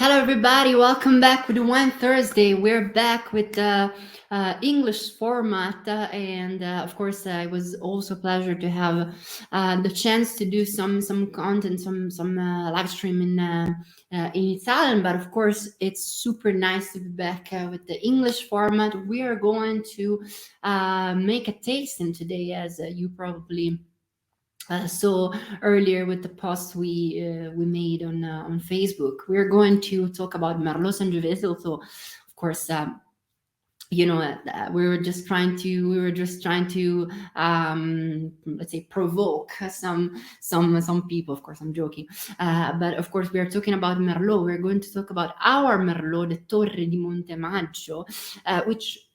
Hello, everybody. Welcome back with the Wine Thursday. We're back with the English format, and of course, it was also a pleasure to have the chance to do some content, some live stream in Italian. But of course, it's super nice to be back with the English format. We are going to make a tasting today, as you probably saw earlier with the post we made on Facebook. We're going to talk about Merlot Sangiovese. Also, of course, we were just trying to let's say provoke some people. Of course, I'm joking, but of course we are talking about Merlot. We're going to talk about our Merlot, the Torre di Montemaggio, which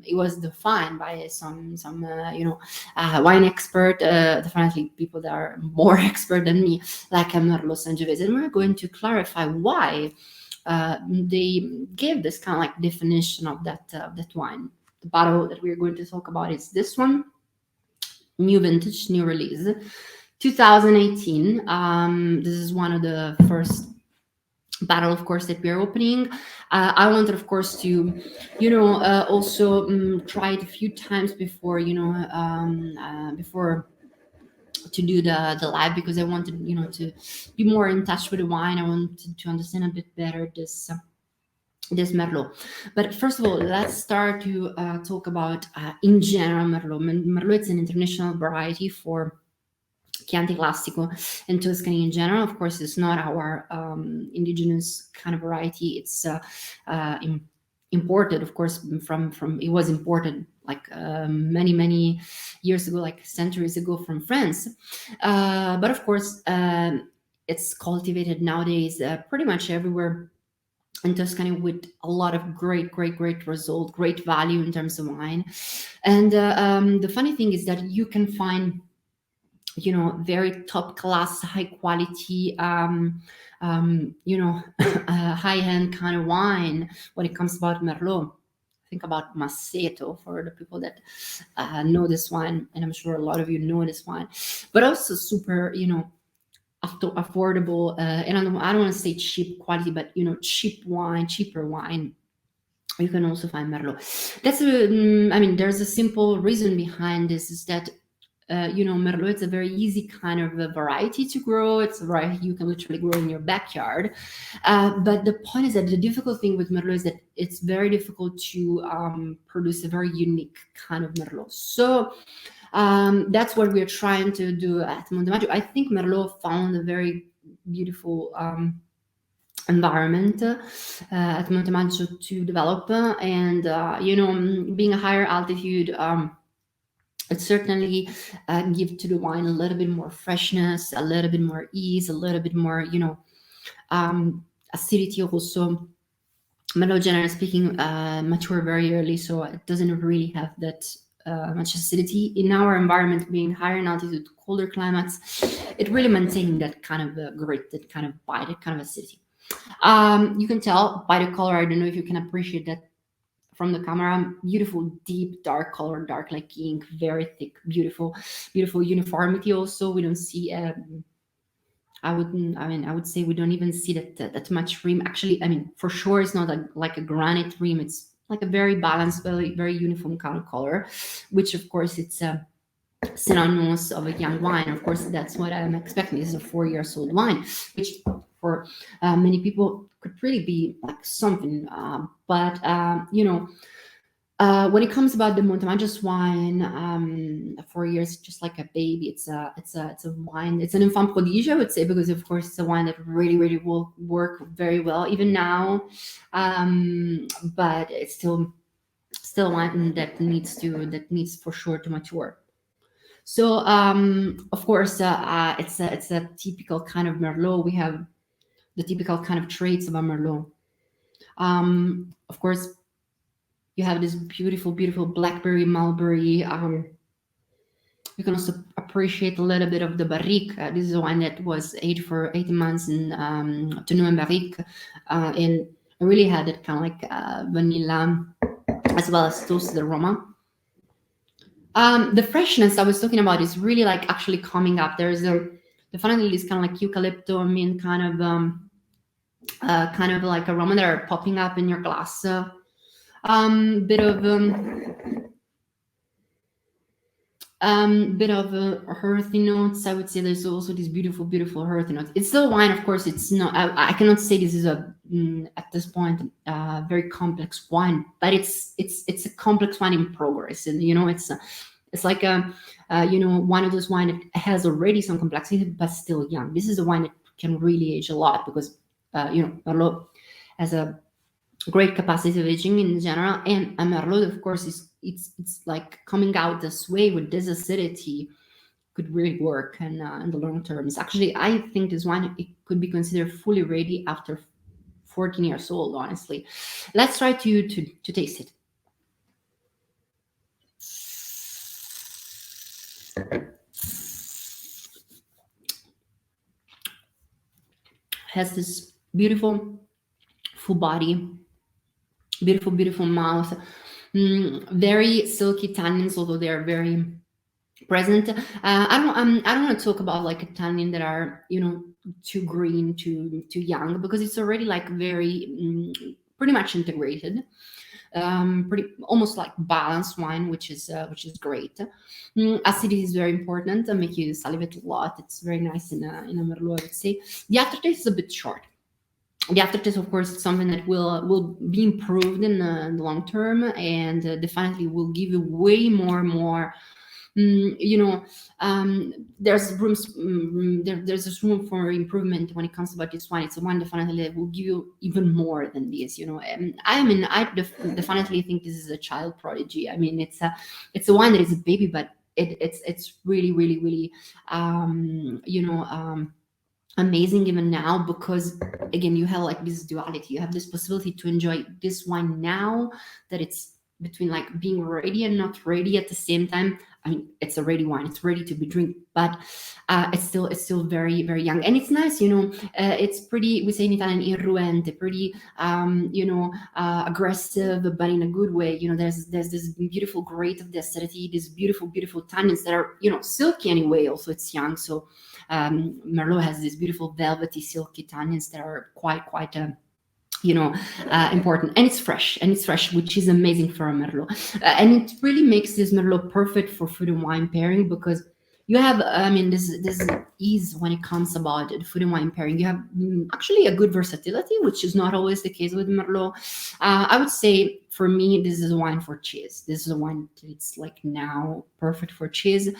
it was defined by some wine expert, definitely people that are more expert than me, like a Merlot Sangiovese, and we're going to clarify why they gave this kind of like definition of that wine. The bottle that we're going to talk about is this one, new vintage, new release, 2018. This is one of the first bottle, of course, that we're opening. I wanted, of course, to also try it a few times before before to do the live, because I wanted to be more in touch with the wine. I wanted to understand a bit better this Merlot. But first of all, let's start to talk about in general Merlot. Merlot is an international variety for Chianti classico and Tuscany in general. Of course, it's not our indigenous kind of variety. It's imported, of course, from it was imported like many years ago, like centuries ago, from France. But of course, it's cultivated nowadays pretty much everywhere in Tuscany, with a lot of great result, great value in terms of wine. And the funny thing is that you can find very top class, high quality, high end kind of wine when it comes about Merlot. Think about Masseto for the people that know this wine, and I'm sure a lot of you know this wine, but also super, affordable, and I don't want to say cheap quality, but cheaper wine. You can also find Merlot. There's a simple reason behind this, is that Merlot, it's a very easy kind of a variety to grow. It's a variety you can literally grow in your backyard. But the point is that the difficult thing with Merlot is that it's very difficult to produce a very unique kind of Merlot. So that's what we're trying to do at Montemaggio. I think Merlot found a very beautiful environment at Montemaggio to develop, and being a higher altitude. It certainly give to the wine a little bit more freshness, a little bit more ease, a little bit more, acidity also. Merlot, generally speaking, mature very early, so it doesn't really have that much acidity. In our environment, being higher in altitude, colder climates, it really maintains that kind of grit, that kind of bite, that kind of acidity. You can tell by the color. I don't know if you can appreciate that from the camera. Beautiful, deep, dark color, dark like ink, very thick, beautiful uniformity. Also, we don't see. I would say we don't even see that much rim. Actually, for sure, it's not like a granite rim. It's like a very balanced, very uniform kind of color, which of course it's synonymous of a young wine. Of course, that's what I'm expecting. This is a 4 years old wine, which for many people could really be like something. But when it comes about the Montemaggio's wine, 4 years, just like a baby. It's a wine. It's an enfant prodige, I would say, because of course it's a wine that really will work very well even now. But it's still a wine that needs for sure to mature. So of course, it's a typical kind of Merlot. We have the typical kind of traits of a Merlot. Of course, you have this beautiful blackberry, mulberry. You can also appreciate a little bit of the barrique. This is a wine that was aged for 18 months in Tonneau and barrique, and I really had that kind of like vanilla as well as toasted aroma. The freshness I was talking about is really like actually coming up. There's definitely this kind of like eucalypto mint kind of kind of like aroma that are popping up in your glass. Bit of bit of earthy notes. I would say there's also these beautiful, beautiful earthy notes. It's still wine, of course. It's not. I cannot say this is a at this point very complex wine, but it's a complex wine in progress, and it's like one of those wine that has already some complexity, but still young. This is a wine that can really age a lot because Merlot has a great capacity of aging in general, and a Merlot, of course, is it's like coming out this way with this acidity could really work, and in the long terms. Actually, I think this wine it could be considered fully ready after 14 years old. Honestly, let's try to taste it. Has this beautiful full body, beautiful, beautiful mouth, very silky tannins, although they are very present. I don't want to talk about like a tannin that are too green, too young, because it's already like very pretty much integrated. Pretty almost like balanced wine, which is great. Acidity is very important and make you salivate a lot. It's very nice in a Merlot, I would say. The aftertaste is a bit short. The aftertaste, of course, is something that will be improved in the long term, and definitely will give you way more. There's there's this room for improvement when it comes about this wine. It's a wine definitely that will give you even more than this. And I definitely think this is a child prodigy. I mean, it's a wine that is a baby, but it's really really really amazing even now, because again you have like this duality. You have this possibility to enjoy this wine now that it's between like being ready and not ready at the same time. I mean, it's a ready wine, it's ready to be drink, but it's still very very young, and it's nice. It's pretty, we say in Italian, irruente, pretty aggressive, but in a good way. There's this beautiful grade of the acidity, this beautiful beautiful tannins that are silky anyway. Also, it's young, so Merlot has these beautiful velvety silky tannins that are quite important, and it's fresh, which is amazing for a Merlot. And it really makes this Merlot perfect for food and wine pairing, because you have, I mean, this ease when it comes about the food and wine pairing. You have actually a good versatility, which is not always the case with Merlot. I would say for me, this is a wine for cheese. This is a wine that's like now perfect for cheese.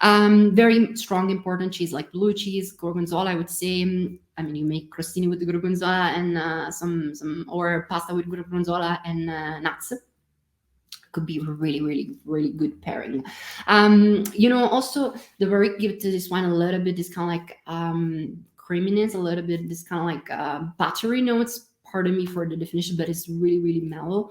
Very strong, important cheese like blue cheese, gorgonzola. I would say. I mean, you make crostini with the gorgonzola and some or pasta with gorgonzola and nuts. Could be really, really, really good pairing. Also the barrique give to this wine a little bit this kind of like creaminess, a little bit this kind of like buttery notes. Pardon me for the definition, but it's really, really mellow,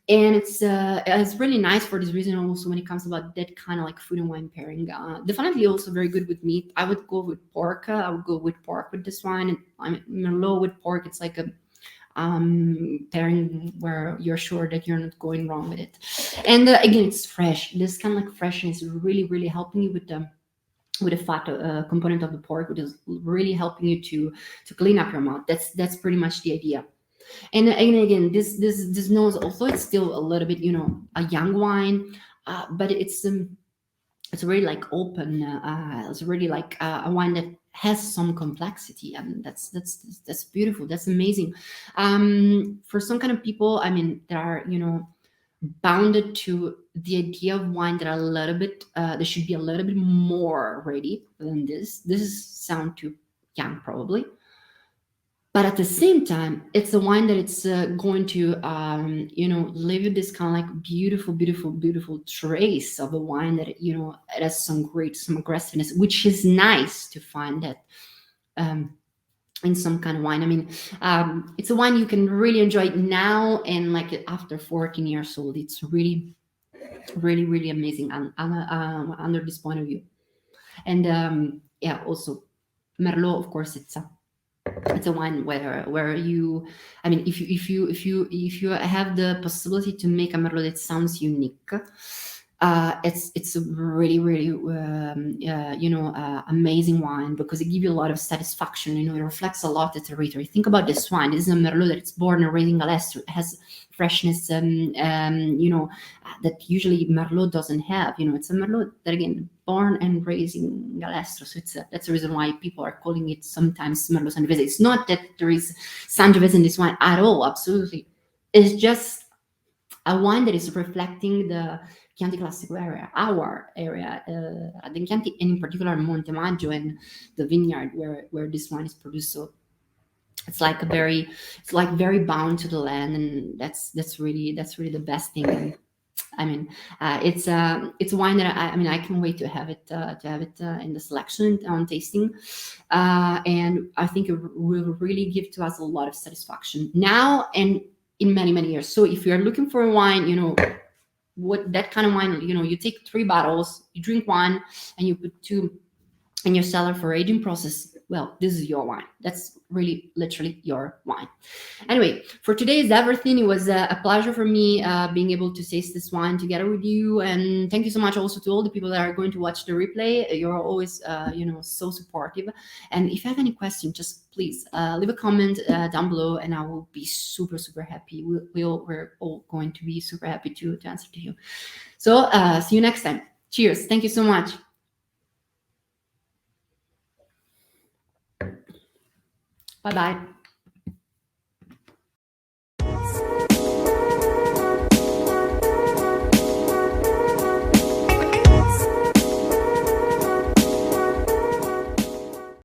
and it's really nice for this reason. Also, when it comes about that kind of like food and wine pairing, definitely also very good with meat. I would go with pork. I would go with pork with this wine. I mean, Merlot with pork, it's like a pairing where you're sure that you're not going wrong with it. And again, it's fresh. This kind of like freshness is really, really helping you with the fat component of the pork, which is really helping you to clean up your mouth. That's pretty much the idea. And again, this nose also, it's still a little bit a young wine, but it's really like open. It's really like a wine that has some complexity, and that's beautiful. That's amazing. For some kind of people, I mean, that are bounded to the idea of wine that are a little bit, they should be a little bit more ready than this. This is sound too young, probably. But at the same time, it's a wine that it's going to leave you this kind of like beautiful beautiful beautiful trace of a wine that it has some aggressiveness, which is nice to find that in some kind of wine. I mean, it's a wine you can really enjoy now, and like after 14 years old, it's really really really amazing under this point of view. And yeah, also Merlot, of course, it's a wine where you, I mean, if you have the possibility to make a Merlot that sounds unique, It's a really really amazing wine, because it gives you a lot of satisfaction. It reflects a lot the territory. Think about this wine. This is a Merlot that it's born and raised in Galles. It has freshness, that usually Merlot doesn't have. It's a Merlot that, again, born and raised in Galles. So that's the reason why people are calling it sometimes Merlot Sangiovese. It's not that there is Sangiovese in this wine at all. Absolutely, it's just a wine that is reflecting the Chianti classico area, our area, the Chianti, and in particular Montemaggio and the vineyard where this wine is produced. So it's like very bound to the land, and that's really the best thing. And I mean, it's a wine that I can't wait to have it in the selection on tasting, and I think it will really give to us a lot of satisfaction now and in many years. So if you're looking for a wine, what that kind of wine, you take 3 bottles, you drink one, and you put 2 in your cellar for aging process. Well, this is your wine. That's really literally your wine. Anyway, for today is everything. It was a pleasure for me being able to taste this wine together with you, and thank you so much also to all the people that are going to watch the replay. You're always so supportive, and if you have any questions, just please leave a comment down below, and I will be super happy. We're all going to be super happy to answer to you. So see you next time. Cheers. Thank you so much. Bye bye.